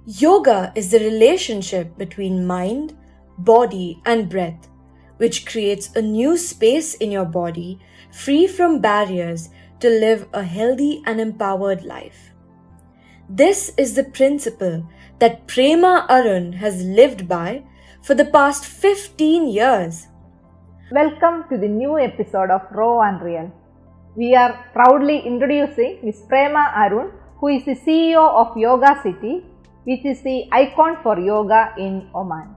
Yoga is the relationship between mind, body, and breath, which creates a new space in your body free from barriers to live a healthy and empowered life. This is the principle that Prema Arun has lived by for the past 15 years. Welcome to the new episode of Raw and Real. We are proudly introducing Ms. Prema Arun, who is the CEO of Yoga City, which is the icon for yoga in Oman.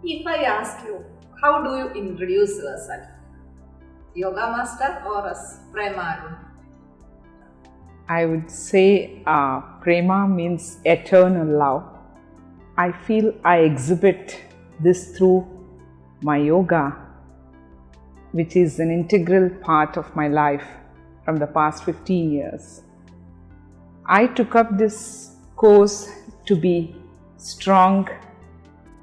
If I ask you, how do you introduce yourself? Yoga master or as Prema Arun? I would say Prema means eternal love. I feel I exhibit this through my yoga, which is an integral part of my life from the past 15 years. I took up this course to be strong,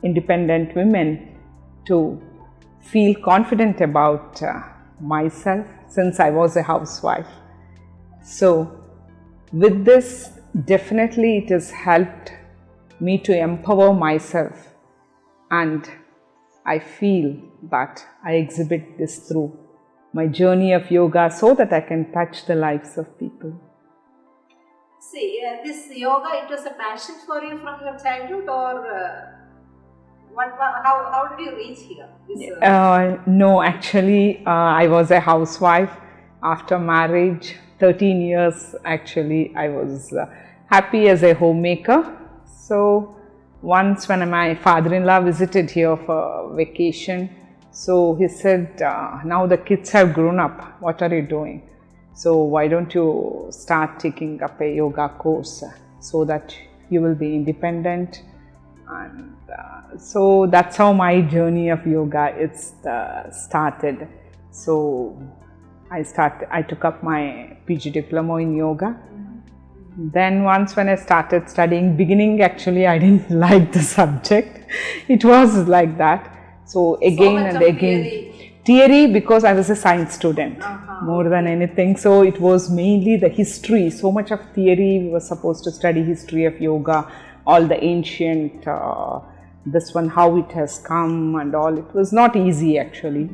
independent women, to feel confident about myself since I was a housewife. So with this, definitely it has helped me to empower myself, and I feel that I exhibit this through my journey of yoga so that I can touch the lives of people. See, this yoga, it was a passion for you from your childhood, or how did you reach here? No, actually, I was a housewife. After marriage, 13 years, actually, I was happy as a homemaker. So once when my father-in-law visited here for vacation, so he said, now the kids have grown up, what are you doing? So why don't you start taking up a yoga course so that you will be independent? And so that's how my journey of yoga started. So I took up my PG diploma in yoga. Then once when I started studying, beginning actually I didn't like the subject. It was like that. So again and again, theory, because I was a science student more than anything. So it was mainly the history, so much of theory. We were supposed to study history of yoga, all the ancient, this one, how it has come and all. It was not easy actually.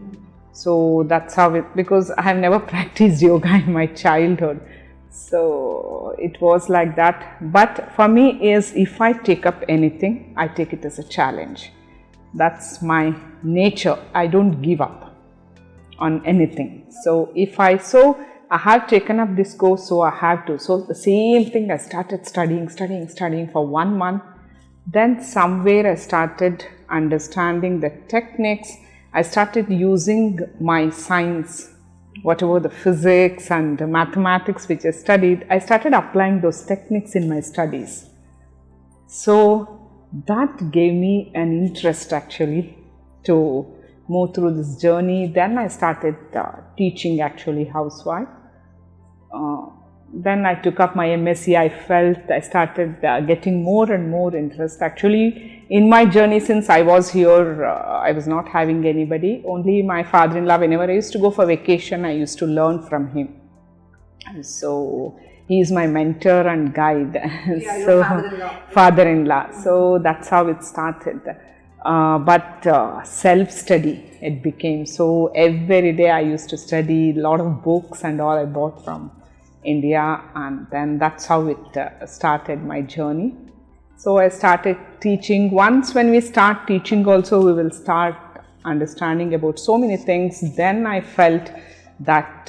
So that's how it, because I have never practiced yoga in my childhood. So it was like that. But for me is, if I take up anything, I take it as a challenge. That's my nature. I don't give up on anything. So I have taken up this course, so I have to. So the same thing, I started studying for 1 month. Then somewhere I started understanding the techniques. I started using my science, whatever the physics and the mathematics which I studied, I started applying those techniques in my studies. So that gave me an interest actually to move through this journey. Then I started teaching actually housewife. Then I took up my MSc. I felt I started getting more and more interest. Actually, in my journey, since I was here, I was not having anybody. Only my father-in-law, whenever I used to go for vacation, I used to learn from him. So he is my mentor and guide. Yeah, So your father-in-law. Father-in-law. So that's how it started. But self-study it became. So every day I used to study a lot of books and all I bought from India, and then that's how it started my journey. So I started teaching. Once when we start teaching also, we will start understanding about so many things. Then I felt that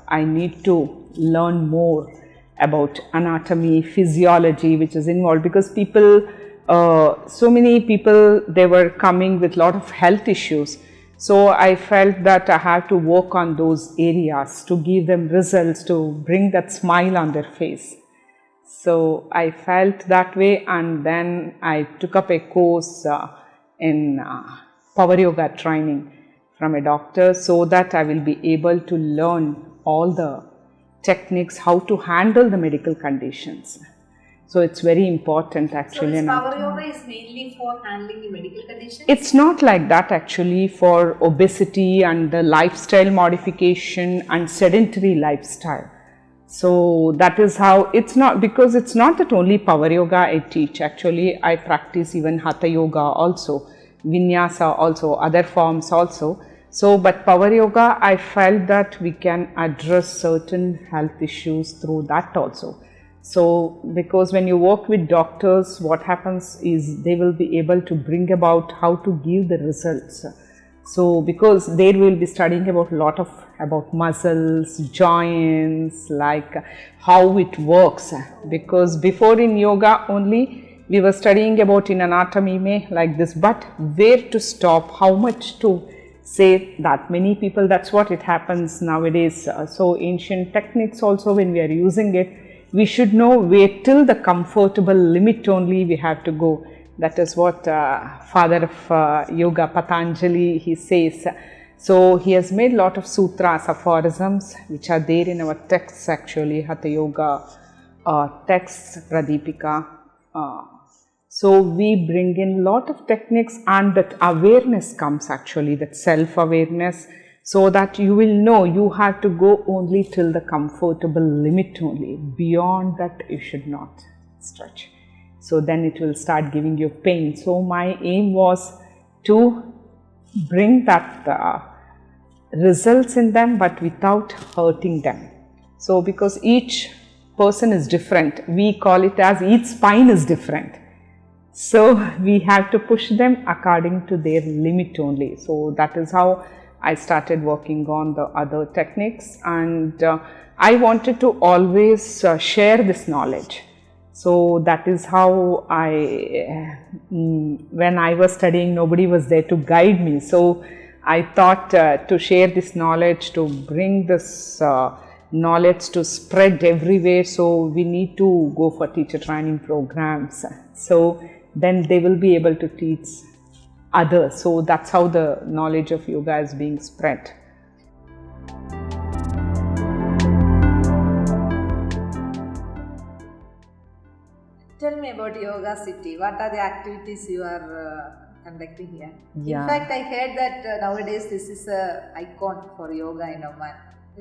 I need to learn more about anatomy, physiology, which is involved, because people, so many people, they were coming with a lot of health issues. So I felt that I have to work on those areas to give them results, to bring that smile on their face. So I felt that way, and then I took up a course in power yoga training from a doctor, so that I will be able to learn all the techniques, how to handle the medical conditions. So it's very important So actually. this and power yoga is mainly for handling the medical conditions? It's not like that actually. For obesity and the lifestyle modification and sedentary lifestyle. So that is how, it's not, because it's not that only power yoga I teach. Actually, I practice even hatha yoga also, vinyasa also, other forms also. So, but power yoga, I felt that we can address certain health issues through that also. So, because when you work with doctors, what happens is they will be able to bring about how to give the results. So, because they will be studying about a lot of about muscles, joints, like how it works. Because before in yoga only we were studying about in anatomy may like this, but where to stop, how much to say, that many people, that's what it happens nowadays. So ancient techniques also, when we are using it, we should know where till the comfortable limit only we have to go. That is what father of yoga, Patanjali, he says. So he has made lot of sutras, aphorisms, which are there in our texts actually, Hatha Yoga texts, Pradipika. So we bring in lot of techniques, and that awareness comes actually, that self-awareness, so that you will know you have to go only till the comfortable limit only. Beyond that you should not stretch. So then it will start giving you pain. So my aim was to bring that results in them, but without hurting them. So because each person is different, we call it as each spine is different. So we have to push them according to their limit only. So that is how I started working on the other techniques, and I wanted to always share this knowledge. So that is how when I was studying, nobody was there to guide me. So I thought to share this knowledge, to bring this knowledge to spread everywhere. So we need to go for teacher training programs. So then they will be able to teach others. So that's how the knowledge of yoga is being spread. Tell me about Yoga City. What are the activities you are conducting here? Yeah. In fact, I heard that nowadays this is an icon for yoga in Oman.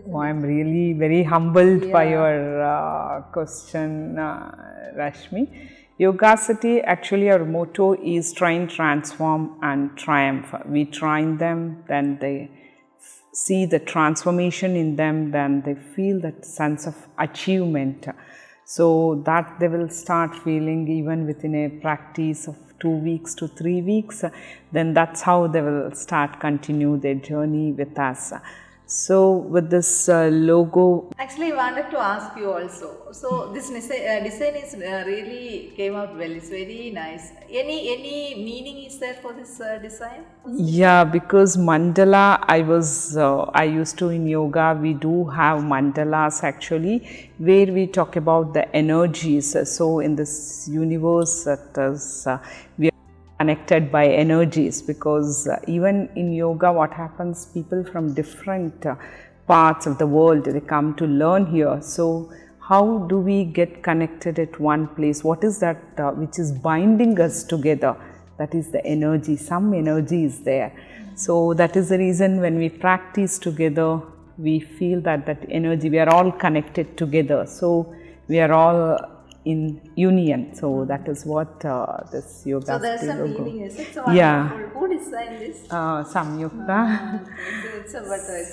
Oh, I'm really very humbled by your question, Rashmi. Yoga City, actually our motto is train, transform and triumph. We train them, then they see the transformation in them, then they feel that sense of achievement. So that they will start feeling even within a practice of 2 weeks to 3 weeks, then that's how they will start continue their journey with us. So with this logo, actually I wanted to ask you also. So this design is really came out well. It's very nice. Any meaning is there for this design? Yeah, because mandala, I used to in yoga, we do have mandalas actually, where we talk about the energies. So in this universe, that is, we are connected by energies, because even in yoga, what happens, people from different parts of the world, they come to learn here. So how do we get connected at one place? What is that which is binding us together? That is the energy. Some energy is there. So that is the reason when we practice together, we feel that energy, we are all connected together. So we are all in union. So that is what this yoga. So there's a logo. meaning, is it? So Yeah. wonderful. Who designed this? Samyukta. It's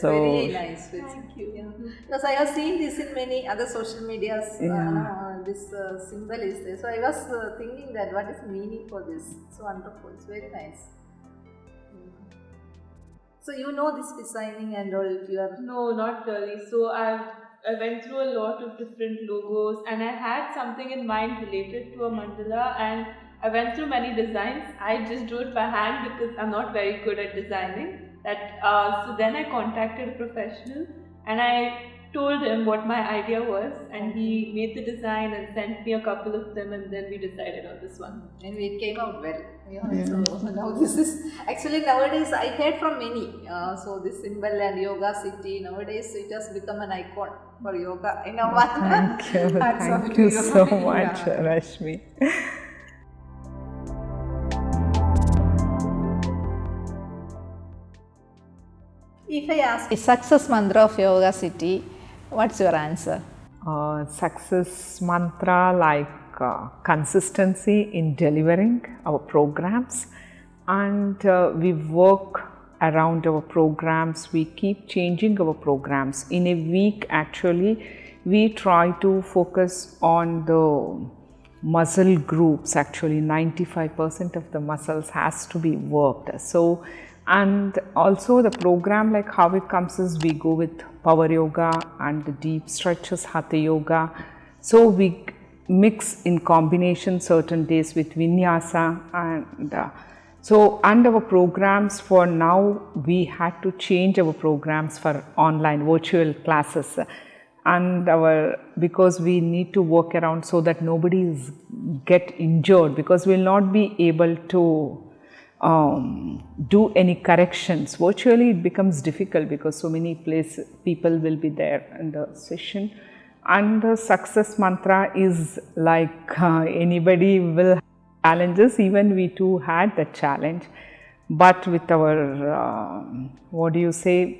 very nice. Thank you. Yeah. Because I have seen this in many other social medias. This symbol is there. So I was thinking that what is the meaning for this? It's wonderful. It's very nice. So you know this designing and all. You are No, not really. So I went through a lot of different logos, and I had something in mind related to a mandala, and I went through many designs. I just do it by hand because I'm not very good at designing. So then I contacted a professional and I told him what my idea was, and he made the design and sent me a couple of them, and then we decided on this one. and it came out well. So now this is actually nowadays I heard from many. So this symbol and Yoga City nowadays it has become an icon for yoga in our Thank you. Thank you so much, Rashmi. If I ask the success mantra of Yoga City, what's your answer? Success mantra like consistency in delivering our programs, and we work around our programs. We keep changing our programs. In a week, actually, we try to focus on the muscle groups. Actually, 95% of the muscles has to be worked. So, and also the program, like how it comes is we go with power yoga and the deep stretches, hatha yoga. So we mix in combination certain days with vinyasa, and and our programs for now, we had to change our programs for online virtual classes, and because we need to work around so that nobody is get injured, because we'll not be able to do any corrections. Virtually it becomes difficult because so many people will be there in the session. And the success mantra is like anybody will have challenges, even we too had the challenge. But with our,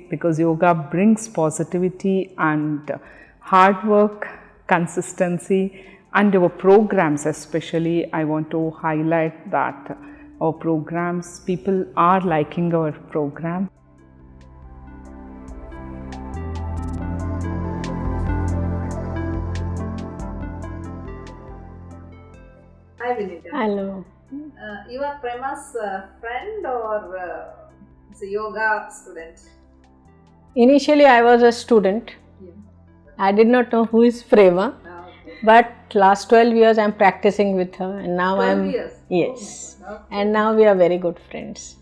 because yoga brings positivity and hard work, consistency, and our programs especially, I want to highlight that our programs, people are liking our program. Hi Vinita. Hello. You are Prema's friend or a yoga student? Initially, I was a student. Yeah. I did not know who is Prema, Okay. but last 12 years I am practicing with her, and now 12 years? Yes. Oh, okay. And now we are very good friends.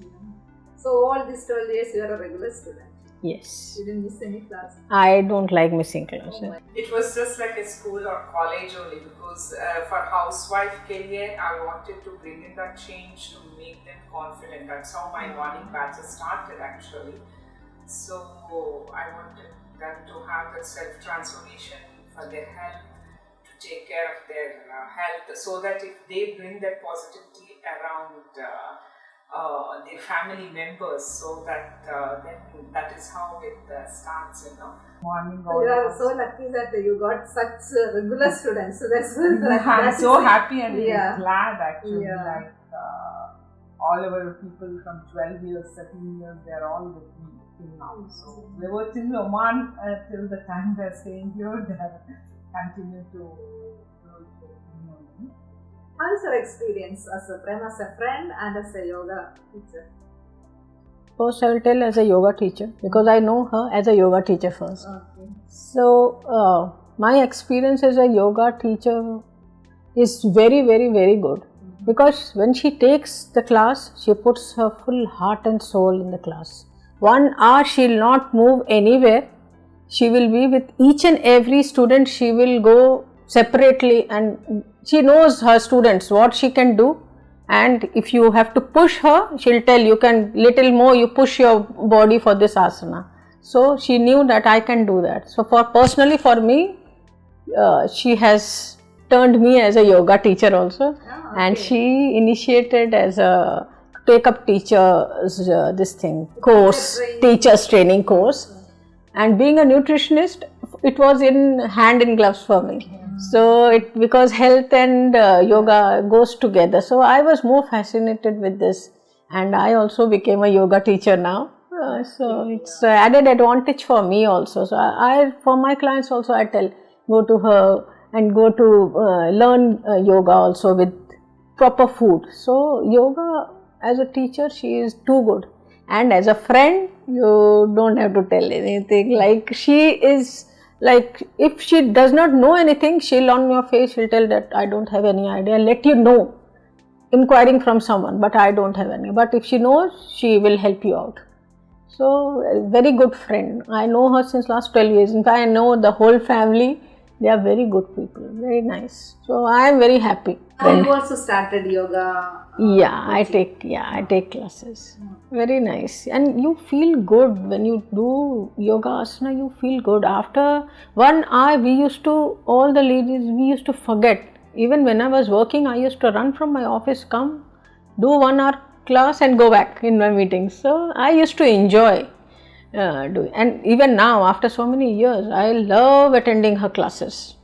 So all these 12 years you are a regular student? Yes. You didn't miss any class? I don't like missing classes. Oh my. It was just like a school or college only, because for housewife career, I wanted to bring in that change to make them confident. That's how my morning batches started actually. So I wanted them to have that self-transformation for their health, to take care of their health, so that if they bring that positivity around their family members, so that then that is how it starts, Morning You are so lucky that you got such regular students. So that's I'm so happy and Yeah. glad actually. Yeah. Like all our people from 12 years, 13 years, they are all with me till now. So they were till Oman till the time they're staying here. They have continued to know me. How is your experience as a friend and as a yoga teacher? First, I will tell as a yoga teacher, because I know her as a yoga teacher first. Okay. So, my experience as a yoga teacher is very, very, very good. Because when she takes the class, she puts her full heart and soul in the class. 1 hour she will not move anywhere. She will be with each and every student. She will go separately, and she knows her students, what she can do. And if you have to push her, she'll tell you can little more, you push your body for this asana. So she knew that I can do that. So personally for me, she has turned me as a yoga teacher also. Ah, And okay. she initiated as a take-up teacher's teacher's training course. And being a nutritionist, it was in hand in gloves for me. So because health and yoga goes together. So I was more fascinated with this, and I also became a yoga teacher now. So it's added advantage for me also. So I for my clients also I tell, go to her and go to learn yoga also with proper food. So yoga as a teacher, she is too good, and as a friend, you don't have to tell anything. Like she is. Like if she does not know anything, she'll on your face, she'll tell that I don't have any idea, let you know, inquiring from someone, but I don't have any. But if she knows, she will help you out. So, a very good friend. I know her since last 12 years. In fact, I know the whole family They are very good people, very nice. So I am very happy. And you also started yoga. I take classes. Very nice. And you feel good when you do yoga asana, you feel good. After 1 hour, all the ladies, we used to forget. Even when I was working, I used to run from my office, come, do 1 hour class and go back in my meetings. So I used to enjoy doing. And even now, after so many years, I love attending her classes.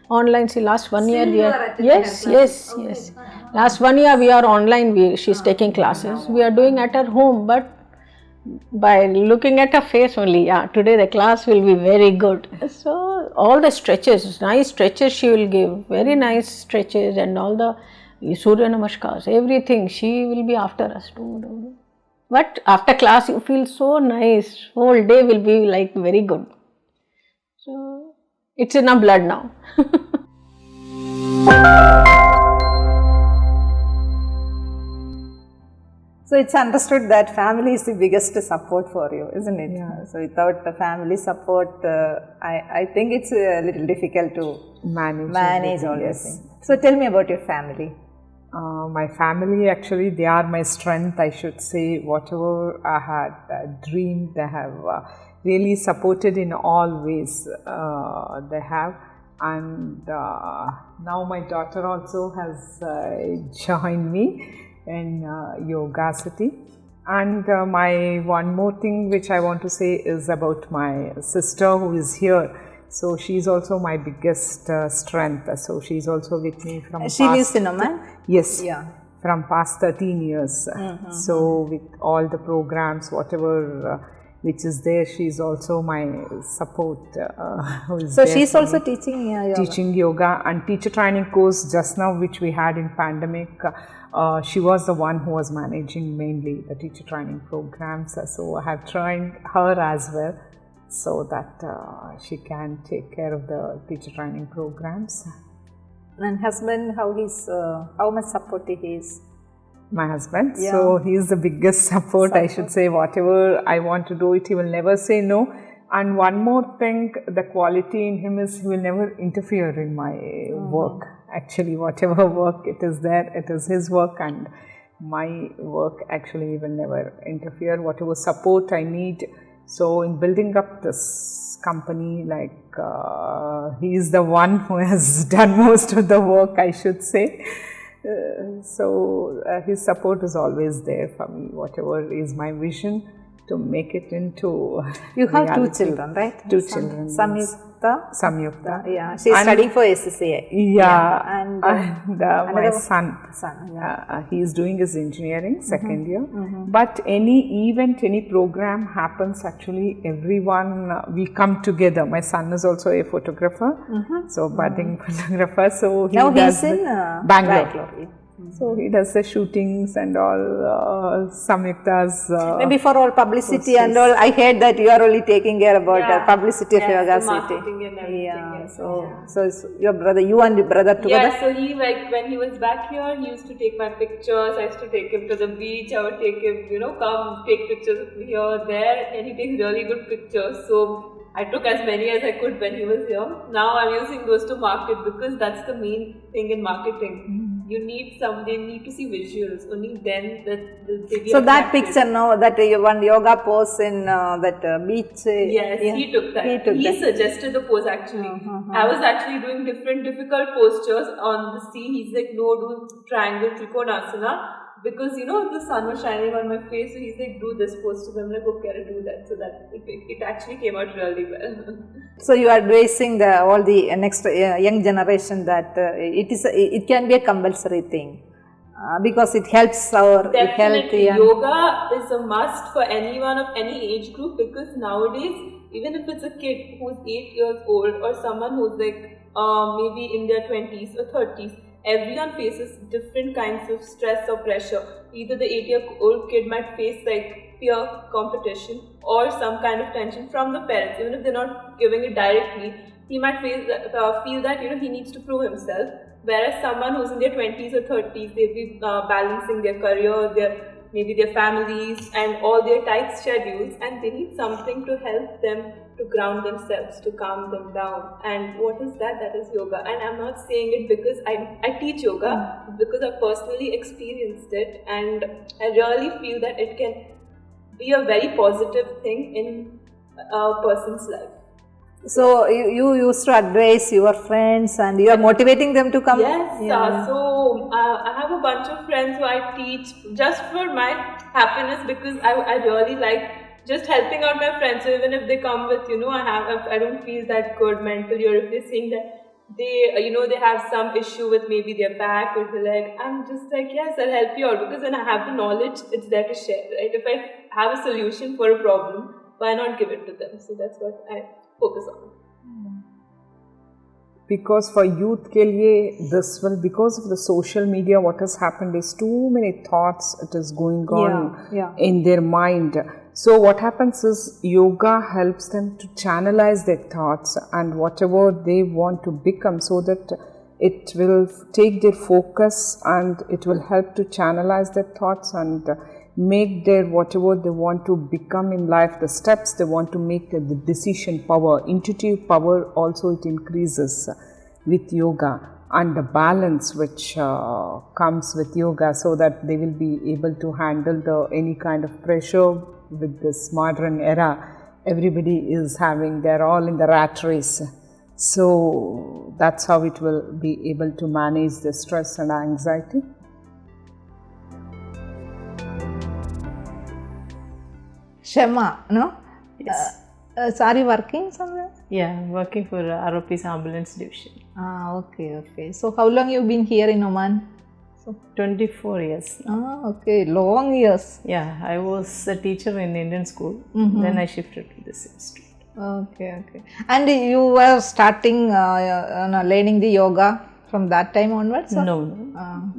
Online, see, last 1 year we are, yes. Last 1 year we are online, she's taking classes. We are doing at her home, but by looking at her face only, today the class will be very good. So all the stretches, nice stretches she will give, very nice stretches, and all the Surya Namaskars, everything, she will be after us. But after class you feel so nice, whole day will be like very good. So it's in our blood now. So it's understood that family is the biggest support for you, isn't it? Yeah. So without the family support, I think it's a little difficult to manage all these things. So tell me about your family. My family, actually, they are my strength, I should say. Whatever I had dreamed, they have really supported in all ways. They have. And now my daughter also has joined me in Yoga City. And my one more thing which I want to say is about my sister who is here. So she is also my biggest strength. So she is also with me from She lives in Oman? Yes. Yeah. From past 13 years. So with all the programs, whatever which is there, she is also my support. Who is So there she's for also me. teaching yoga? Teaching yoga and teacher training course just now which we had in pandemic. She was the one who was managing mainly the teacher training programs. So I have trained her as well, so that she can take care of the teacher training programs. And husband, how much supportive he is? My husband, Yeah. so he is the biggest support, I should say. Whatever I want to do it, he will never say no. And one more thing, the quality in him is he will never interfere in my work. Actually, whatever work it is there, it is his work, and my work actually will never interfere. Whatever support I need. So in building up this company, like he is the one who has done most of the work, I should say. So his support is always there for me. Whatever is my vision, to make it into You have reality. 2 children, right? Two children. Samyukta. Yeah, she's studying for SCCA. Yeah, And, my another son. yeah. He is doing his engineering second year. But any event, any program happens, actually everyone, we come together. My son is also a photographer, so budding photographer. So he Now does he's in Bangalore. So he does the shootings and all, Samyukta's. Maybe for all publicity and all, I heard that you are only taking care about the publicity of Yoga the City. marketing and everything. So it's your brother, you and your brother together? Yeah, so he, like, when he was back here, he used to take my pictures. I used to take him to the beach. I would take him, come take pictures of me here, there, and he takes really good pictures. So I took as many as I could when he was here. Now I'm using those to market, because that's the main thing in marketing. They need to see visuals. Only then that they be So that attractive. picture now, that one yoga pose in that beach. Yes, yeah, he took that. He that. Suggested the pose actually. I was actually doing different difficult postures on the sea. He's like, no, do triangle trikonasana, because the sun was shining on my face. So he's like, do this pose. So I'm like, okay, I'll do that. So that it actually came out really well. So you are advising all the next young generation that it can be a compulsory thing. Because it helps our health. Definitely, And yoga is a must for anyone of any age group, because nowadays, even if it's a kid who's 8 years old or someone who's like maybe in their 20s or 30s, everyone faces different kinds of stress or pressure. Either the 8-year-old kid might face like peer competition or some kind of tension from the parents, even if they're not giving it directly. He might feel that he needs to prove himself. Whereas someone who's in their 20s or 30s, they'll be balancing their career, their maybe their families and all their tight schedules, and they need something to help them to ground themselves, to calm them down. And what is that? That is yoga. And I'm not saying it because I teach yoga, because I personally experienced it, and I really feel that it can be a very positive thing in a person's life. So you used to advise your friends and you are motivating them to come? Yes, so I have a bunch of friends who I teach just for my happiness, because I really like just helping out my friends. So even if they come with, I don't feel that good mentally, or if they're saying that they have some issue with maybe their back or the leg, I'm just like, yes, I'll help you out, because when I have the knowledge, it's there to share, right? If I have a solution for a problem, why not give it to them? So that's what I focus on. Because for youth ke liye, this will, because of the social media, what has happened is too many thoughts it is going on in their mind. So what happens is yoga helps them to channelize their thoughts and whatever they want to become, so that it will take their focus and it will help to channelize their thoughts and make their whatever they want to become in life, the steps they want to make, the decision power, intuitive power also it increases with yoga, and the balance which comes with yoga, so that they will be able to handle any kind of pressure with this modern era. Everybody is they're all in the rat race. So that's how it will be able to manage the stress and anxiety. Shema, no? Yes. So are you working somewhere? Yeah, I'm working for ROP's ambulance division. Okay. So how long you been here in Oman? 24 years. Okay, long years. Yeah, I was a teacher in Indian school. Then I shifted to this institute. Okay. And you were starting learning the yoga from that time onwards? Or? No.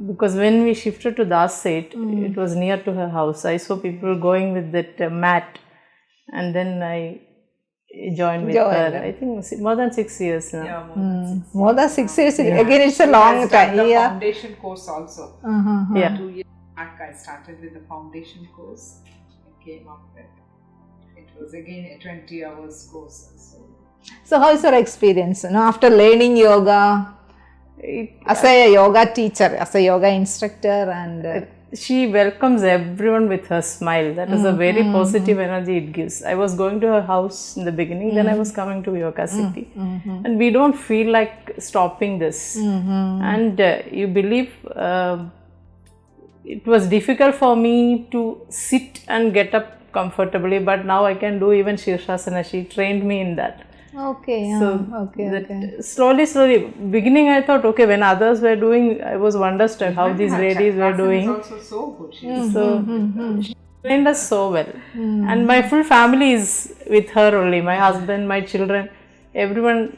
Because when we shifted to Das State, it was near to her house. I saw people going with that mat, and then I joined with her. I think more than 6 years now. Yeah, more than 6 years. Again, it's a long time. The foundation course also. Yeah. 2 years back I started with the foundation course. I came up with it was again a 20 hours course. So how is your experience after learning yoga as a yoga teacher, as a yoga instructor? And she welcomes everyone with her smile. That is a very positive energy it gives. I was going to her house in the beginning, then I was coming to Yoga City. And we don't feel like stopping this. And you believe it was difficult for me to sit and get up comfortably, but now I can do even Shirshasana. She trained me in that. Okay. Slowly. Beginning I thought, okay, when others were doing, I was wonderstruck how these ladies were doing. Also so good. She trained us so well. And my full family is with her only. My husband, my children, everyone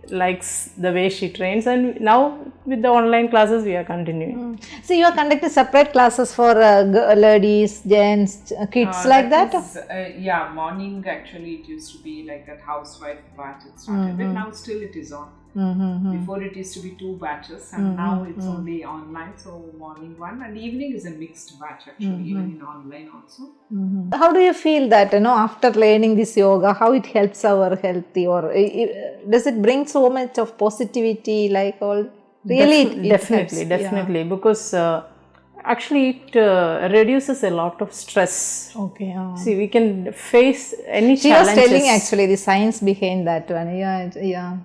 likes the way she trains, and now with the online classes we are continuing. So you are conducting separate classes for ladies, gents, kids like that? Yeah, morning actually it used to be like that housewife batch it started, but now still it is on. Before it used to be 2 batches, and now it's only online, so morning one and evening is a mixed batch actually, even in online also. How do you feel that after learning this yoga, how it helps our health, or does it bring so much of positivity, like all? Really, definitely, because actually it reduces a lot of stress. Okay. See, we can face any she challenges. She was telling actually the science behind that one. Yeah.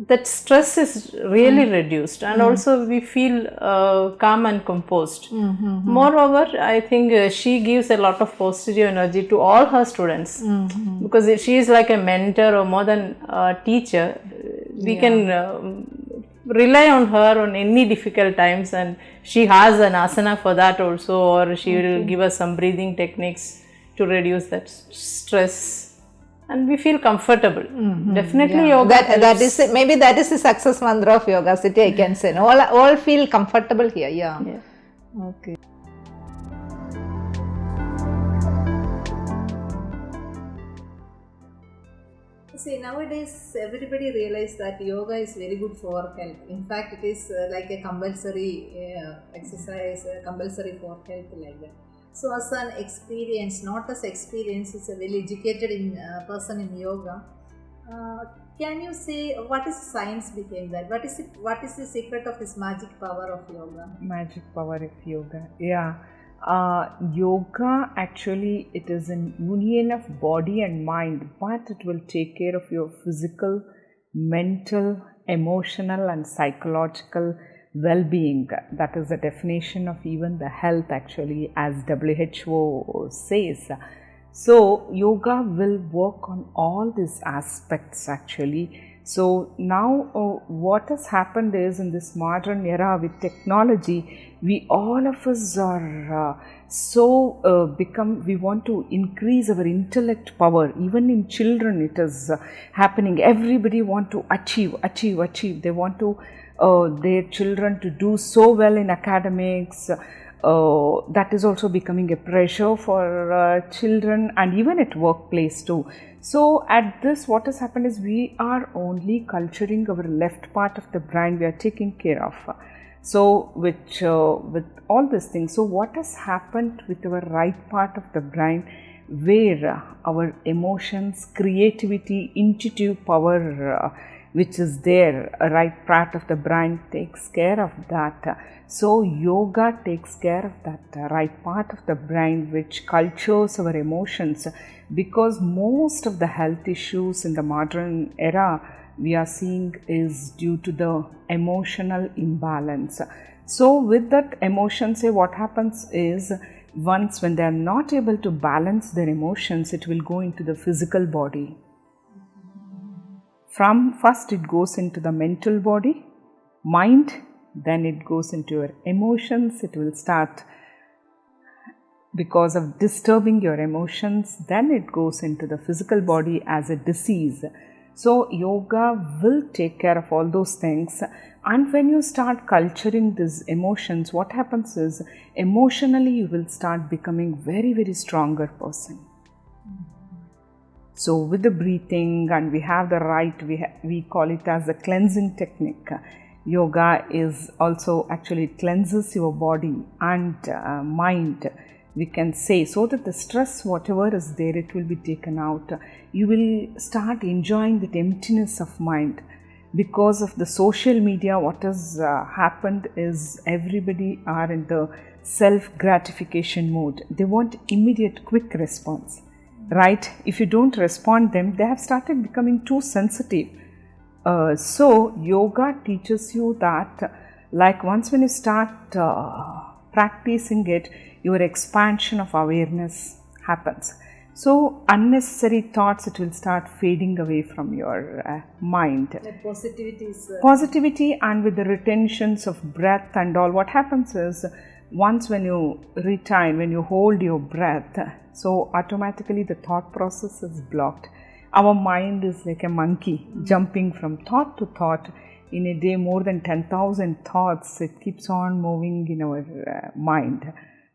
That stress is really reduced, and also we feel calm and composed. Moreover, I think she gives a lot of positive energy to all her students, because she is like a mentor or more than a teacher. We can rely on her on any difficult times, and she has an asana for that also, or she will give us some breathing techniques to reduce that stress. And we feel comfortable. Definitely, yoga. That is it. Maybe that is the success mantra of Yoga City. I can say all feel comfortable here. Yeah. Okay. See, nowadays everybody realize that yoga is very good for health. In fact, it is like a compulsory exercise, compulsory for health like that. So, as an experience, not as experience, is a well educated person in yoga. Can you say what is science behind that? What is the secret of this magic power of yoga? Magic power of yoga, yeah. Yoga actually, it is an union of body and mind, but it will take care of your physical, mental, emotional and psychological well-being. That is the definition of even the health actually, as WHO says. So yoga will work on all these aspects actually. So now what has happened is, in this modern era with technology, we all of us are we want to increase our intellect power. Even in children it is happening. Everybody want to achieve. They want to their children to do so well in academics. That is also becoming a pressure for children, and even at workplace too. So at this, what has happened is, we are only culturing our left part of the brain, we are taking care of. So with all these things, so what has happened with our right part of the brain, where our emotions, creativity, intuitive power which is there, a right part of the brain takes care of that. So yoga takes care of that right part of the brain which cultures our emotions, because most of the health issues in the modern era we are seeing is due to the emotional imbalance. So with that emotion, say what happens is, once when they are not able to balance their emotions, it will go into the physical body. From first it goes into the mental body, mind, then it goes into your emotions. It will start because of disturbing your emotions, then it goes into the physical body as a disease. So yoga will take care of all those things. And when you start culturing these emotions, what happens is, emotionally you will start becoming very, very stronger person. So with the breathing, and we have the right, we call it as a cleansing technique. Yoga is also actually cleanses your body and mind, we can say, so that the stress, whatever is there, it will be taken out. You will start enjoying that emptiness of mind. Because of the social media, what has happened is, everybody are in the self-gratification mode. They want immediate, quick response. Right? If you don't respond them, they have started becoming too sensitive. So yoga teaches you that, like once when you start practicing it, your expansion of awareness happens. So unnecessary thoughts, it will start fading away from your mind. Like positivity is positivity, and with the retentions of breath and all, what happens is, once when you retain, when you hold your breath, so automatically the thought process is blocked. Our mind is like a monkey jumping from thought to thought. In a day, more than 10,000 thoughts, it keeps on moving in our mind.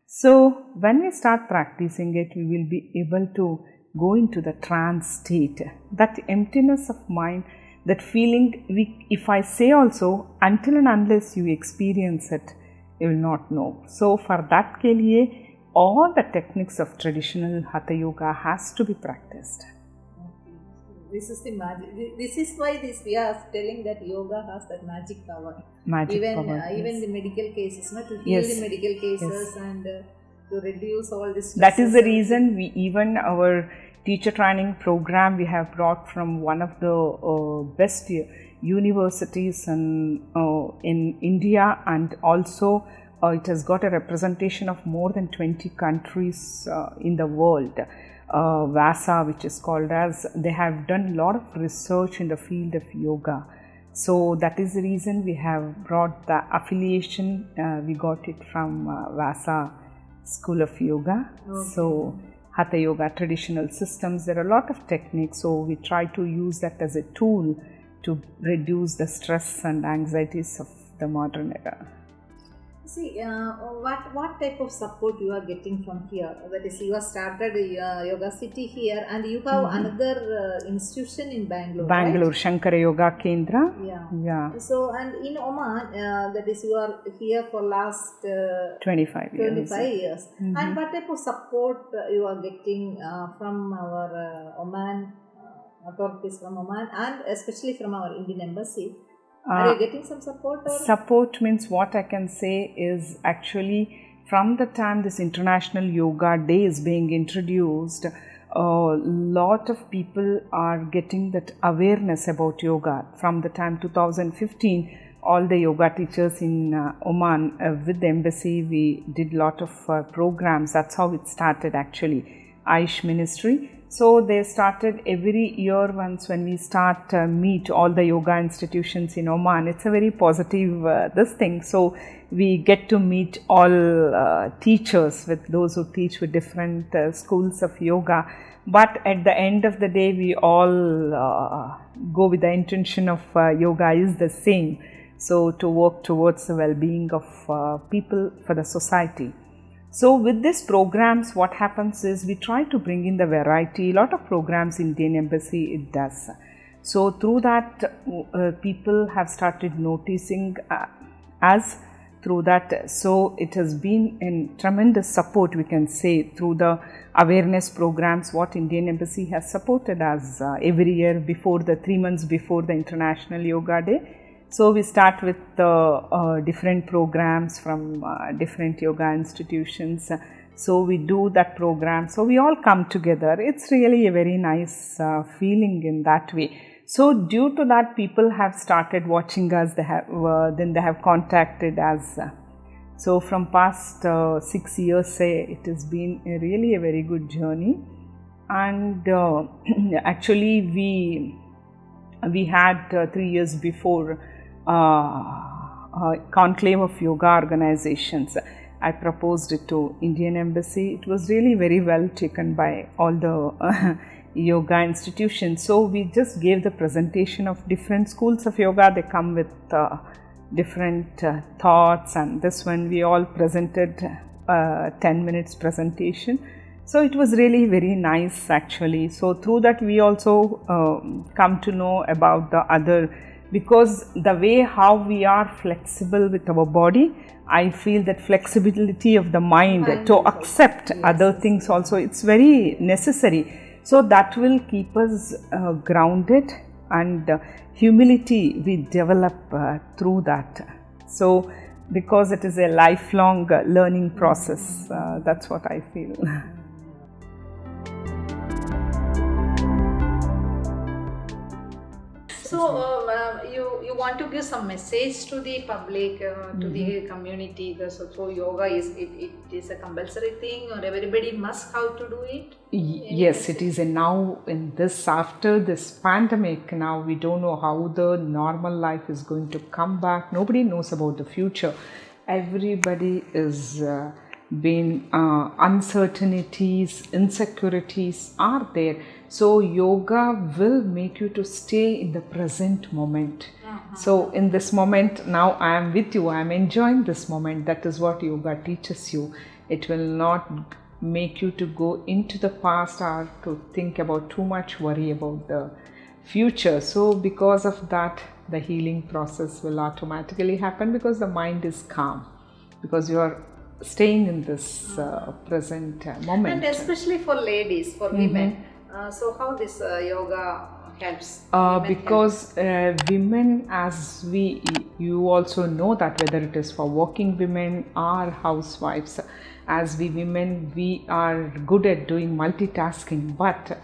So when we start practicing it, we will be able to go into the trance state. That emptiness of mind, that feeling, if I say also, until and unless you experience it, you will not know. So for that ke liye, all the techniques of traditional Hatha Yoga has to be practiced. This is the magic. This is why we are telling that yoga has that magic power. Even the medical cases, to heal the medical cases and to reduce all this. That is the reason our teacher training program we have brought from one of the best universities in India, and also it has got a representation of more than 20 countries in the world. VASA, which is called as, they have done a lot of research in the field of yoga. So that is the reason we have brought the affiliation. We got it from VASA School of Yoga. Okay. So Hatha Yoga traditional systems, there are a lot of techniques. So we try to use that as a tool to reduce the stress and anxieties of the modern era. See, what type of support you are getting from here? That is, you have started Yoga City here, and you have another institution in Bangalore. Bangalore, right? Shankara Yoga Kendra. Yeah. So, and in Oman, that is, you are here for last 25 years. 25 years. And what type of support you are getting from our Oman authorities from Oman, and especially from our Indian embassy? Are you getting some support? Or? Support means, what I can say is, actually from the time this International Yoga Day is being introduced, a lot of people are getting that awareness about yoga. From the time 2015, all the yoga teachers in Oman, with the embassy, we did lot of programs. That's how it started actually, Aish Ministry. So they started every year once when we start meet all the yoga institutions in Oman. It's a very positive this thing. So we get to meet all teachers, with those who teach with different schools of yoga. But at the end of the day, we all go with the intention of yoga is the same. So to work towards the well-being of people for the society. So with these programs, what happens is we try to bring in the variety. A lot of programs Indian Embassy it does. So through that, people have started noticing us through that. So it has been a tremendous support, we can say, through the awareness programs what Indian Embassy has supported us every year before 3 months before the International Yoga Day. So we start with different programs from different yoga institutions. So we do that program. So we all come together. It's really a very nice feeling in that way. So due to that, people have started watching us. Then they have contacted us. So from past 6 years, say, it has been really a very good journey. And actually, we had 3 years before conclave of yoga organizations. I proposed it to Indian Embassy. It was really very well taken by all the yoga institutions. So we just gave the presentation of different schools of yoga. They come with different thoughts, and this one we all presented 10 minutes presentation. So it was really very nice actually. So through that we also come to know about the other, because the way how we are flexible with our body, I feel that flexibility of the mind to accept other things also, it's very necessary. So that will keep us grounded, and humility we develop through that. So because it is a lifelong learning process, that's what I feel. So you want to give some message to the public, to the community. So yoga it is a compulsory thing, or everybody must how to do it? Yes, it is. And now in this, after this pandemic, now we don't know how the normal life is going to come back. Nobody knows about the future. Everybody is being uncertainties, insecurities are there. So yoga will make you to stay in the present moment. So in this moment, now I am with you, I am enjoying this moment. That is what yoga teaches you. It will not make you to go into the past or to think about too much, worry about the future. So because of that, the healing process will automatically happen, because the mind is calm, because you are staying in this present moment. And especially for ladies, for women. So how this yoga helps? Because women, as you also know that whether it is for working women or housewives, as we women, we are good at doing multitasking, but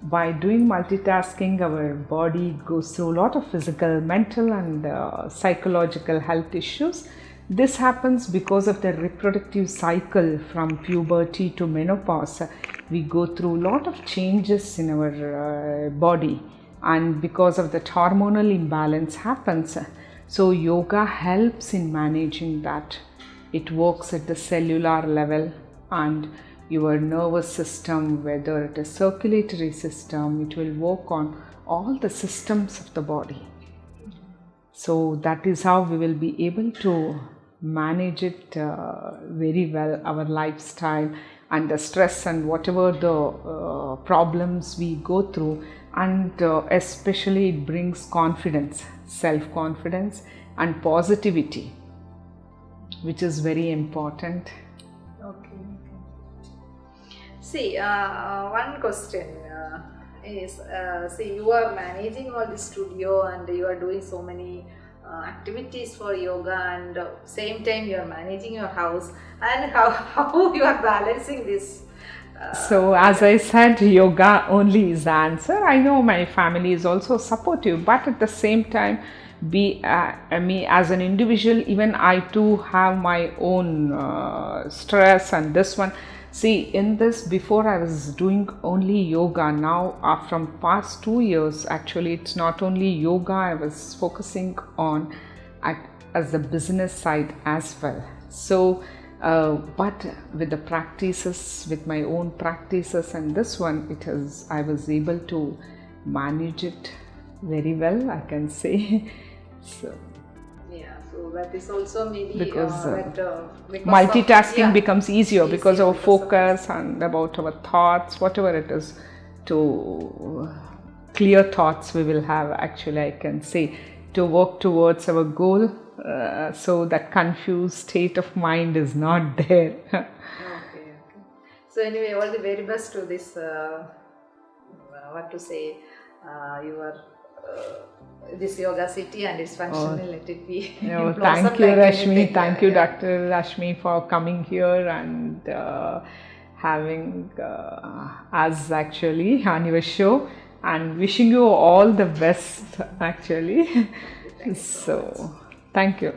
by doing multitasking, our body goes through a lot of physical, mental and psychological health issues. This happens because of the reproductive cycle from puberty to menopause. We go through a lot of changes in our body, and because of that hormonal imbalance happens. So yoga helps in managing that. It works at the cellular level, and your nervous system, whether it is circulatory system, it will work on all the systems of the body. So that is how we will be able to manage it very well, our lifestyle and the stress and whatever the problems we go through, and especially it brings confidence, self-confidence and positivity, which is very important. Okay. See, one question is, see, you are managing all the studio and you are doing so many activities for yoga, and same time you are managing your house, and how you are balancing this? So as I said, yoga only is the answer. I know my family is also supportive, but at the same time, me as an individual, even I too have my own stress, and this one. See, in this, before I was doing only yoga. Now from past 2 years, actually it's not only yoga I was focusing on as the business side as well. So but with the practices, with my own practices, and this one, I was able to manage it very well, I can say. So yeah, so that is also maybe because of, multitasking yeah, becomes easier because easier our because of focus and about our thoughts, whatever it is, to clear thoughts we will have, actually I can say, to work towards our goal, so that confused state of mind is not there. Okay. So anyway, all the very best to this, what to say, your this yoga city and its functional, let it be. Thank you, Rashmi. Thank you, Dr. Rashmi, for coming here and having us actually on your show, and wishing you all the best actually. So, thank you.